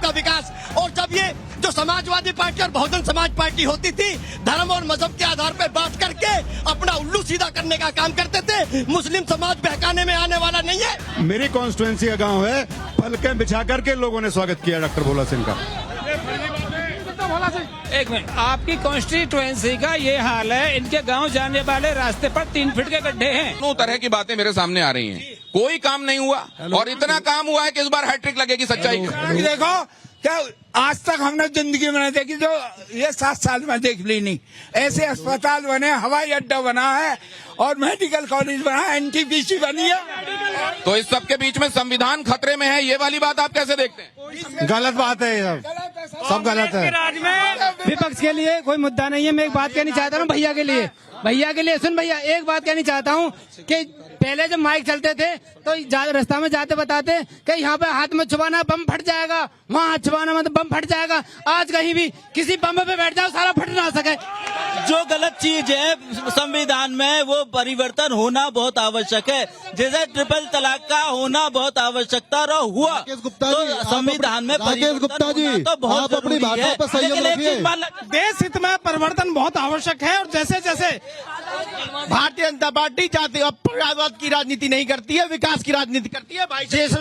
सबका विकास। और जब ये जो समाजवादी पार्टी और बहुजन समाज पार्टी होती थी, धर्म और मजहब के आधार पर बात करके अपना उल्लू सीधा करने का काम करते थे। मुस्लिम समाज बहकाने में आने वाला नहीं है। मेरी कॉन्स्टिट्यूएंसी का गांव है, पलकें बिछा करके लोगों ने स्वागत किया डॉक्टर भोला सिंह का। एक मिनट, आपकी कॉन्स्टिट्यूएंसी का ये हाल है, इनके गांव जाने वाले रास्ते पर 3 फीट के गड्ढे हैं। दोनों तरह की बातें मेरे सामने आ रही हैं। कोई काम नहीं हुआ और इतना काम हुआ है कि इस बार हैट्रिक लगेगी सच्चाई की। देखो क्या आज तक हमने जिंदगी में नहीं देखी, जो ये 7 साल में देख ली नहीं। ऐसे अस्पताल बने, हवाई अड्डा बना है और मेडिकल कॉलेज बना है, NTPC बनी है। तो इस सब के बीच में संविधान खतरे में है, ये वाली बात आप कैसे देखते हैं? गलत बात है, ये सब गलत है। राज में विपक्ष के लिए कोई मुद्दा नहीं है। मैं एक बात कहनी चाहता हूँ भैया के लिए सुन भैया, एक बात कहनी चाहता हूँ कि पहले जब माइक चलते थे तो रास्ता में जाते बताते कि यहाँ पे हाथ में छुपाना बम फट जाएगा, वहाँ हाथ छुपाना मतलब बम फट जाएगा। आज कहीं भी किसी बम पे बैठ जाओ, सारा फट ना सके। जो गलत चीज है संविधान में वो परिवर्तन होना बहुत आवश्यक है। जैसे ट्रिपल तलाक का होना बहुत आवश्यकता हुआ, तो संविधान में परिवर्तन होना तो बहुत जरूरी है। लेकिन एक चीज देश हित में परिवर्तन बहुत आवश्यक है। और जैसे जैसे भारतीय जनता पार्टी जाति और परिवारवाद की राजनीति नहीं करती है, विकास की राजनीति करती है। भाई जिस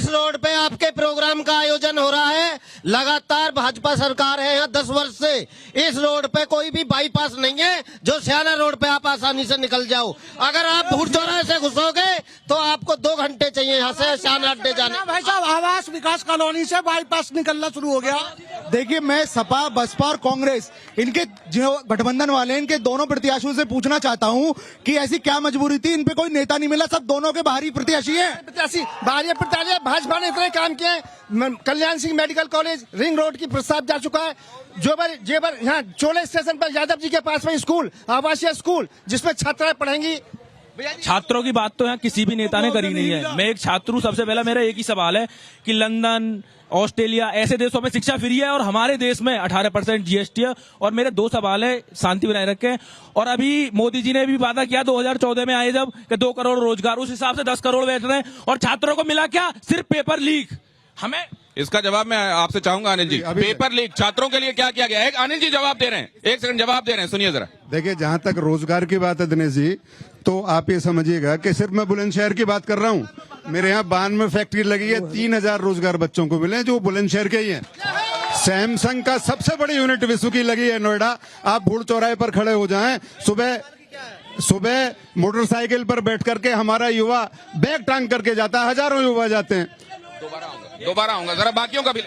रोड पे आपके प्रोग्राम का आयोजन हो रहा है, लगातार भाजपा सरकार है यहाँ 10 वर्ष से। इस रोड पे कोई भी बाईपास नहीं है जो सियाना रोड पे आप आसानी से निकल जाओ। अगर आप भूट चौराहे से घुसोगे तो आपको 2 घंटे चाहिए यहाँ से सियाना अड्डे जाने। भाई साहब, आवास विकास कॉलोनी से बाईपास निकलना शुरू हो गया। देखिए, मैं सपा, बसपा और कांग्रेस, इनके जो गठबंधन वाले हैं, इनके दोनों प्रत्याशियों से पूछना चाहता हूं कि ऐसी क्या मजबूरी थी, इन पे कोई नेता नहीं मिला, सब दोनों के बाहरी प्रत्याशी हैं। प्रत्याशी भाजपा ने इतने काम किए। Kalyan Singh medical college, ring road की प्रस्ताव जा चुका है। जेबर यहाँ चोले स्टेशन पर यादव जी के पास में स्कूल, आवासीय स्कूल, जिसमें छात्राएं पढ़ेंगी। छात्रों की बात तो यहाँ किसी भी नेता ने करी नहीं है। मैं एक छात्र हूँ, सबसे पहला मेरा एक ही सवाल है कि लंदन, ऑस्ट्रेलिया ऐसे देशों में शिक्षा फ्री है और हमारे देश में 18% GST है। और मेरे 2 सवाल है, शांति बनाए रखें। और अभी मोदी जी ने भी वादा किया 2014 में आए जब कि 2 करोड़ रोजगार, उस हिसाब से 10 करोड़ बैठ रहे हैं और छात्रों को मिला क्या? सिर्फ पेपर लीक। हमें इसका जवाब मैं आपसे चाहूंगा अनिल जी। पेपर लीक छात्रों के लिए क्या किया गया है? अनिल जी जवाब दे रहे हैं, 1 सेकंड जवाब दे रहे हैं, सुनिए जरा। देखिए, जहां तक रोजगार की बात है दिनेश जी, तो आप ये समझिएगा कि सिर्फ मैं बुलंदशहर की बात कर रहा हूं। मेरे यहाँ बान में फैक्ट्री लगी है, 3000 रोजगार बच्चों को मिले जो बुलंदशहर के ही हैं। सैमसंग का सबसे बड़ी यूनिट विश्व की लगी है नोएडा। आप भूड़ चौराहे पर खड़े हो जाएं, सुबह मोटरसाइकिल पर बैठ करके हमारा युवा बैग टांग करके जाता है, हजारों युवा जाते हैं। दोबारा आऊंगा, जरा बाकियों का भी।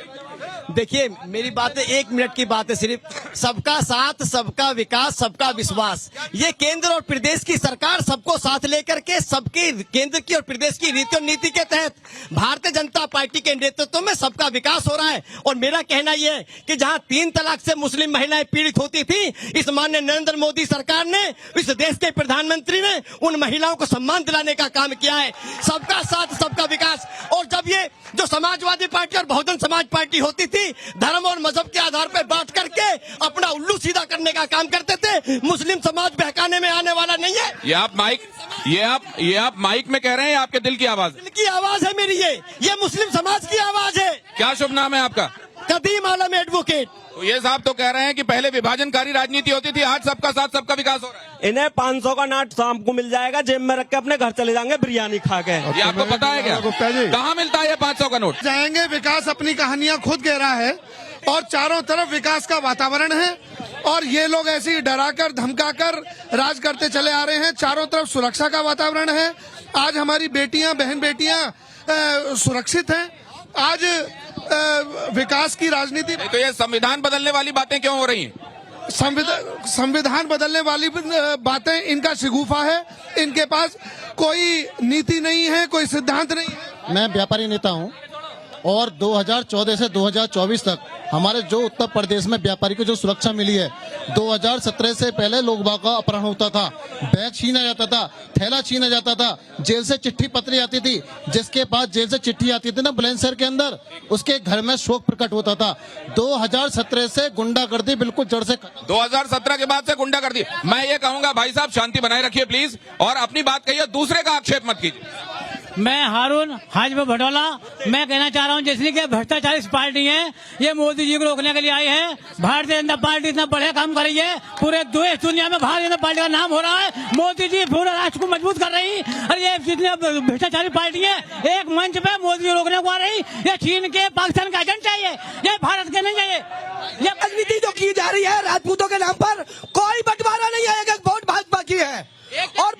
देखिए, मेरी बात है, 1 मिनट की बात है सिर्फ। सबका साथ, सबका विकास, सबका विश्वास, ये केंद्र और प्रदेश की सरकार सबको साथ लेकर के सबके केंद्र की और प्रदेश की रीति और नीति के तहत भारतीय जनता पार्टी के नेतृत्व में सबका विकास हो रहा है। और मेरा कहना यह है कि जहां 3 तलाक से मुस्लिम महिलाएं पीड़ित होती थी, इस माननीय नरेंद्र मोदी सरकार ने, इस देश के प्रधानमंत्री ने उन महिलाओं को सम्मान दिलाने का काम किया है। सबका साथ, सबका विकास। और जब ये जो समाजवादी पार्टी और बहुजन समाज पार्टी होती थी, धर्म और मजहब के आधार पर बात करके अपना उल्लू सीधा करने का काम करते थे। मुस्लिम समाज बहकाने में आने वाला नहीं है। ये आप माइक में कह रहे हैं, आपके दिल की आवाज? दिल की आवाज है मेरी, ये मुस्लिम समाज की आवाज है। क्या शुभ नाम है आपका? कदीम आलम एडवोकेट। तो ये साहब तो कह रहे हैं कि पहले विभाजनकारी राजनीति होती थी, आज सबका साथ, सबका विकास हो रहा है। इन्हें 500 का नोट शाम को मिल जाएगा, जेब में रख के अपने घर चले जाएंगे बिरयानी खा के। ये आपको पता है क्या? गुप्ता जी, कहाँ मिलता है ये 500 का नोट? जाएंगे, विकास अपनी कहानियां खुद कह रहा है और चारों तरफ विकास का वातावरण है और ये लोग ऐसे ही डराकर धमकाकर राज करते चले आ रहे हैं। चारों तरफ सुरक्षा का वातावरण है। आज हमारी बेटियां, बहन बेटियां सुरक्षित हैं। आज विकास की राजनीति। तो ये संविधान बदलने वाली बातें क्यों हो रही हैं? संविधान बदलने वाली बातें इनका शिगुफा है। इनके पास कोई नीति नहीं है, कोई सिद्धांत नहीं है। मैं व्यापारी नेता हूं और 2014 से 2024 तक हमारे जो उत्तर प्रदेश में व्यापारी को जो सुरक्षा मिली है, 2017 से पहले लोग बाग का अपहरण होता था, बैग छीना जाता था, थैला छीना जाता था, जेल से चिट्ठी पत्री आती थी, जिसके बाद जेल से चिट्ठी आती थी ना बुलंदशहर के अंदर, उसके घर में शोक प्रकट होता था। 2017 से गुंडागर्दी बिल्कुल जड़ से खत्म। 2017 के बाद से गुंडागर्दी। मैं ये कहूंगा भाई साहब शांति बनाए रखिए प्लीज, और अपनी बात कहिए, दूसरे का आक्षेप मत कीजिए। मैं हारून हाजमा भटोला, मैं कहना चाह रहा हूँ जिसने के भ्रष्टाचारी पार्टी है, ये मोदी जी को रोकने के लिए आई है। भारतीय जनता पार्टी इतना बढ़िया काम कर रही है, पूरे देश दुनिया में भारतीय जनता पार्टी का नाम हो रहा है। मोदी जी पूरे राष्ट्र को मजबूत कर रही, और ये जितने भ्रष्टाचारी पार्टी है एक मंच पे मोदी जी रोकने को आ रही। ये चीन के पाकिस्तान का एजेंट चाहिए, ये भारत के नहीं चाहिए। ये राजनीति जो की जा रही है राजपूतों के नाम पर, कोई बंटवारा नहीं है, एक वोट भाजपा की है। और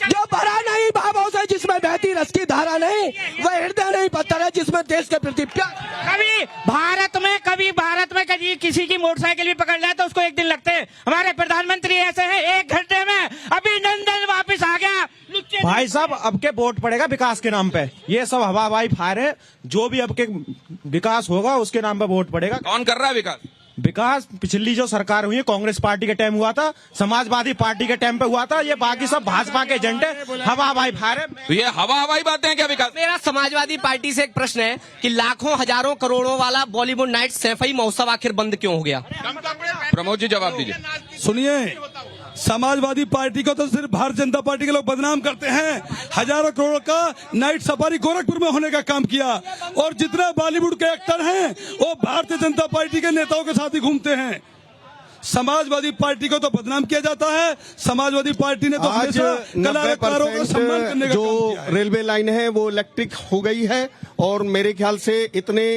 जो भरा नहीं भावों से, जिसमें बहती रस की धारा नहीं, वह हृदय नहीं पत्थर है जिसमें देश के प्रति प्यार। कभी भारत में कभी किसी की मोटरसाइकिल भी पकड़ जाए तो उसको एक दिन लगते हैं। हमारे प्रधानमंत्री ऐसे हैं, 1 घंटे में अभिनंदन वापस आ गया। भाई साहब, अब के वोट पड़ेगा विकास के नाम पे, ये सब हवा हवाई फायर है। जो भी अब के विकास होगा उसके नाम पे वोट पड़ेगा। कौन कर रहा है विकास? विकास पिछली जो सरकार हुई है, कांग्रेस पार्टी के टाइम हुआ था, समाजवादी पार्टी के टाइम पे हुआ था, ये बाकी सब भाजपा के एजेंट है, हवा हवाई फायर है। तो ये हवा हवाई बातें हैं क्या विकास? मेरा समाजवादी पार्टी से एक प्रश्न है कि लाखों हजारों करोड़ों वाला बॉलीवुड नाइट सैफई महोत्सव आखिर बंद क्यों हो गया? प्रमोद जी जवाब दीजिए। सुनिए, समाजवादी पार्टी को तो सिर्फ भारतीय जनता पार्टी के लोग बदनाम करते हैं। हजारों करोड़ का नाइट सफारी गोरखपुर में होने का काम किया, और जितने बॉलीवुड के एक्टर हैं वो भारतीय जनता पार्टी के नेताओं के साथ ही घूमते हैं। समाजवादी पार्टी को तो बदनाम किया जाता है। समाजवादी पार्टी ने तो हमेशा कलाकारों का सम्मान करने का काम किया है। रेलवे लाइन है वो इलेक्ट्रिक हो गई है, और मेरे ख्याल से इतने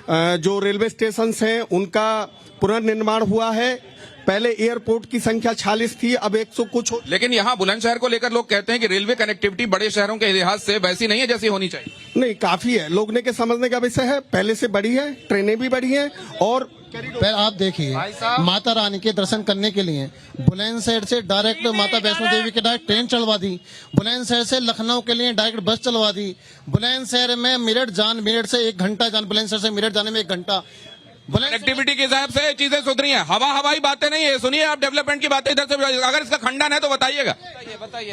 जो रेलवे स्टेशन हैं उनका पुनर्निर्माण हुआ है। पहले एयरपोर्ट की संख्या 46 थी, अब 100 कुछ हो। लेकिन यहाँ बुलंदशहर को लेकर लोग कहते हैं कि रेलवे कनेक्टिविटी बड़े शहरों के लिहाज से वैसी नहीं है जैसी होनी चाहिए। नहीं, काफी है, लोगने के समझने का विषय है। पहले से बढ़ी है, ट्रेनें भी बढ़ी हैं। और फिर आप देखिए, माता रानी के दर्शन करने के लिए बुलंदशहर से डायरेक्ट माता वैष्णो देवी के डायरेक्ट ट्रेन चलवा दी, बुलंदशहर से लखनऊ के लिए डायरेक्ट बस चलवा दी, बुलंदशहर में मेरठ से 1 घंटा बुलंदशहर से मेरठ जाने में 1 घंटा। कनेक्टिविटी के हिसाब से चीजें सुधरी हैं, हवा हवाई बातें नहीं है। सुनिए, आप डेवलपमेंट की बातें इधर से, अगर इसका खंडन है तो बताइएगा।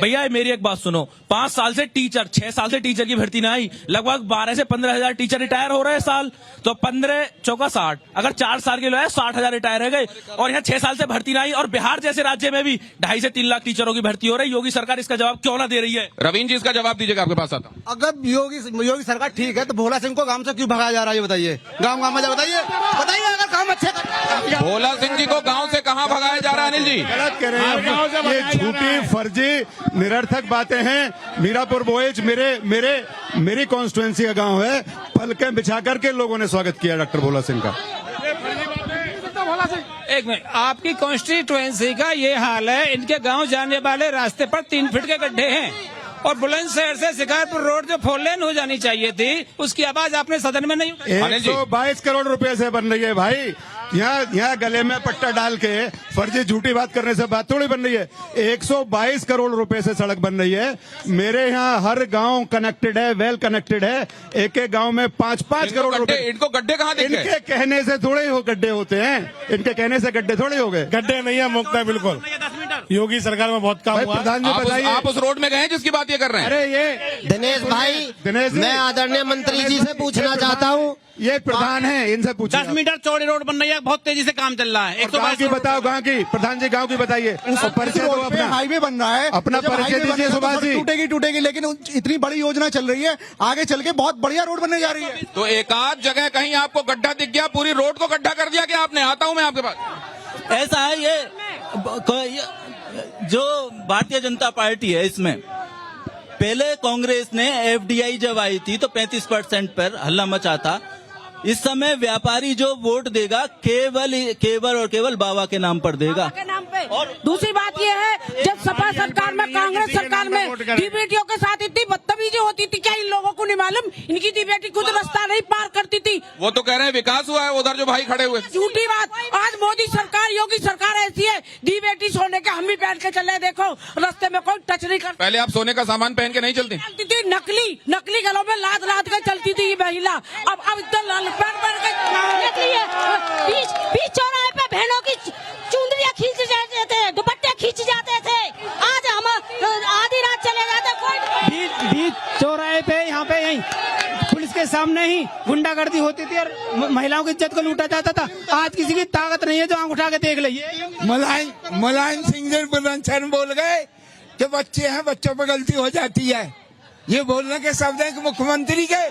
भैया मेरी एक बात सुनो, 5 साल से टीचर, 6 साल से टीचर की भर्ती ना आई, लगभग 12 से 15 हजार टीचर रिटायर हो रहे हैं साल, तो 15 चौका 60, अगर 4 साल के लिए 60 हजार रिटायर रह गए, और यहाँ 6 साल से भर्ती ना आई। और बिहार जैसे राज्य में भी 2.5 से 3 लाख टीचरों की भर्ती हो रही। योगी सरकार इसका जवाब क्यों ना दे रही है? रवीन जी इसका जवाब दीजिएगा, आपके पास आता हूँ। अगर योगी सरकार ठीक है तो भोला सिंह को गांव से क्यों भगाया जा रहा है, ये बताइए। गांव में बताइए अगर काम अच्छे। भोला सिंह जी को गांव से कहां भगाया जा रहा है? अनिल जी गलत कह रहे हैं, ये झूठी फर्जी निरर्थक बातें हैं। मीरापुर बोएज मेरी कॉन्स्टिट्यूएंसी का गांव है, पलकें बिछा करके लोगों ने स्वागत किया डॉक्टर भोला सिंह का। एक मिनट, आपकी कॉन्स्टिट्यूएंसी का ये हाल है, इनके गांव जाने वाले रास्ते पर 3 फीट के गड्ढे हैं, और बुलंदशहर से शिकारपुर रोड जो 4 लेन हो जानी चाहिए थी, उसकी आवाज आपने सदन में नहीं उठाई। 122 करोड़ रुपए से बन रही है भाई। यहाँ गले में पट्टा डाल के फर्जी झूठी बात करने से बात थोड़ी बन रही है। 122 करोड़ रुपए से सड़क बन रही है। मेरे यहाँ हर गांव कनेक्टेड है, वेल कनेक्टेड है। एक गांव में 5-5 करोड़ रुपए। इनको गड्ढे कहाँ दिख गए? इनके कहने से थोड़े ही गड्ढे होते हैं, इनके कहने से गड्ढे थोड़े हो गए। गड्ढे नहीं है, मुक्त है बिल्कुल। योगी सरकार में बहुत काम हुआ। प्रधान जी बताइए, आप उस रोड में गए हैं जिसकी बात ये कर रहे हैं? अरे ये दिनेश भाई, मैं आदरणीय मंत्री जी से पूछना चाहता हूँ, ये प्रधान है, इनसे पूछिए। 10 मीटर चौड़ी रोड बन रही है, बहुत तेजी से काम चल रहा है। 122 की बताओ, गांव की प्रधान जी, गांव की बताइए। परिचय दो अपना, हाईवे बन रहा है, अपना परिचय दीजिए सुभाष जी। टूटेगी, लेकिन इतनी बड़ी योजना चल रही है, आगे चल के बहुत बढ़िया रोड बनने जा रही है। तो एक आध जगह कहीं आपको गड्ढा दिख गया, पूरी रोड को गड्ढा कर दिया क्या आपने? आता हूं मैं आपके पास। ऐसा है, ये जो भारतीय जनता पार्टी है, इसमें पहले कांग्रेस ने FDI जब आई थी तो 35% पर हल्ला मचा था। इस समय व्यापारी जो वोट देगा केवल बाबा के नाम पर देगा। के नाम पे। और दूसरी बात ये है, जब सपा सरकार में, कांग्रेस सरकार में डीबीटीओ के साथ इतनी बदतमीजी होती थी, क्या इन लोगों को नहीं मालूम? इनकी डीबीटी खुद रास्ता नहीं पार करती थी। वो तो कह रहे हैं विकास हुआ है, उधर जो भाई खड़े हुए। झूठी बात। आज मोदी सरकार, योगी सरकार ऐसी है, डीबीटी सोने के हम भी पहन के चले, देखो रास्ते में कोई टच नहीं करता। पहले आप सोने का सामान पहन के नहीं चलती थी, नकली गलों में लाद के चलती थी ये महिला। अब इतना बीच चौराहे पे बहनों की चुंदरियां खींच जाते थे, दुपट्टे खींच जाते थे। आज हम आधी रात चले जाते, बीच चौराहे पे, यहाँ पे, यहीं पुलिस के सामने ही गुंडागर्दी होती थी और महिलाओं की इज्जत को लूटा जाता था। आज किसी की ताकत नहीं है जो आंख उठा के देख ले। मुलायम सिंह जी बुलंदशहर बोल गए कि बच्चे हैं, बच्चों पे गलती हो जाती है। ये बोलने के शब्द हैं कि मुख्यमंत्री के